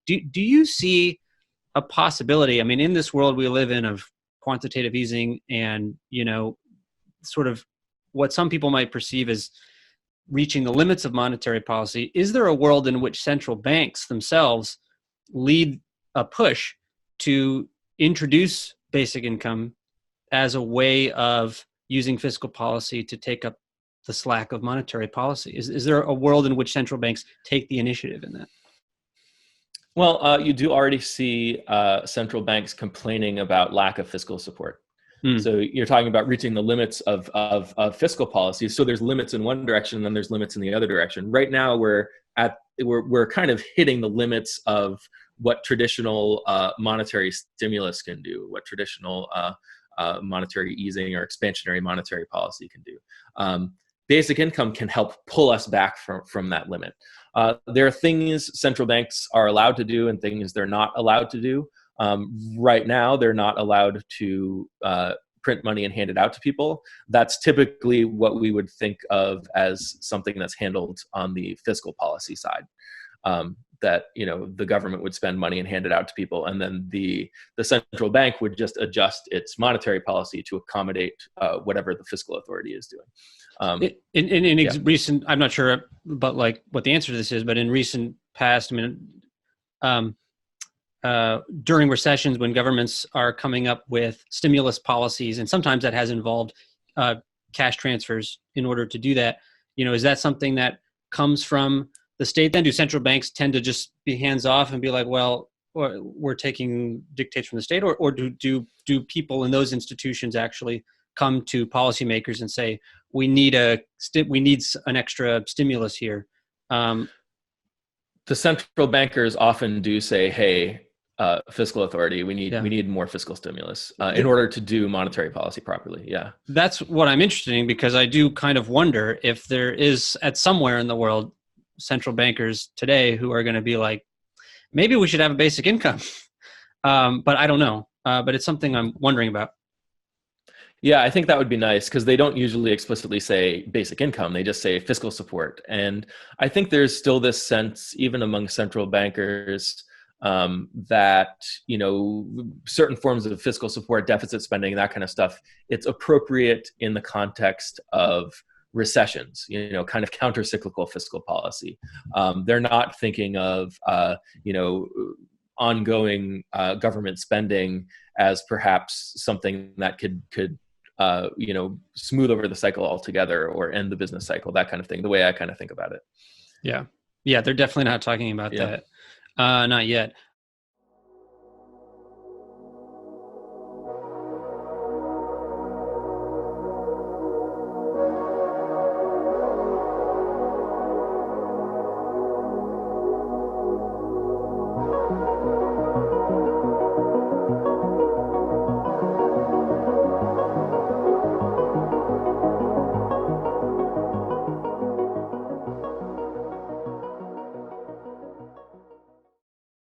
Do you see a possibility? I mean, in this world we live in of quantitative easing and, sort of what some people might perceive as reaching the limits of monetary policy, is there a world in which central banks themselves lead a push to introduce basic income as a way of using fiscal policy to take up the slack of monetary policy? Is there a world in which central banks take the initiative in that? Well, you do already see central banks complaining about lack of fiscal support. So you're talking about reaching the limits of fiscal policy. So there's limits in one direction, and then there's limits in the other direction. Right now, we're kind of hitting the limits of what traditional monetary stimulus can do, what traditional monetary easing or expansionary monetary policy can do. Basic income can help pull us back from that limit. There are things central banks are allowed to do and things they're not allowed to do. Right now, they're not allowed to print money and hand it out to people. That's typically what we would think of as something that's handled on the fiscal policy side. That the government would spend money and hand it out to people, and then the central bank would just adjust its monetary policy to accommodate whatever the fiscal authority is doing. Recent, I'm not sure, but like what the answer to this is, but in recent past, during recessions when governments are coming up with stimulus policies, and sometimes that has involved cash transfers in order to do that. Is that something that comes from the state then? Do central banks tend to just be hands off and be like, well, we're taking dictates from the state, or do people in those institutions actually come to policymakers and say, we need an extra stimulus here? The central bankers often do say, hey, fiscal authority, we need more fiscal stimulus in order to do monetary policy properly. Yeah. That's what I'm interested in, because I do kind of wonder if there is at somewhere in the world central bankers today who are going to be like, maybe we should have a basic income. But I don't know. But it's something I'm wondering about. Yeah, I think that would be nice, because they don't usually explicitly say basic income. They just say fiscal support. And I think there's still this sense, even among central bankers, that, certain forms of fiscal support, deficit spending, that kind of stuff, it's appropriate in the context of recessions, kind of counter-cyclical fiscal policy. They're not thinking of, ongoing government spending as perhaps something that could smooth over the cycle altogether or end the business cycle, that kind of thing, the way I kind of think about it. Yeah. Yeah, they're definitely not talking about that. Not yet.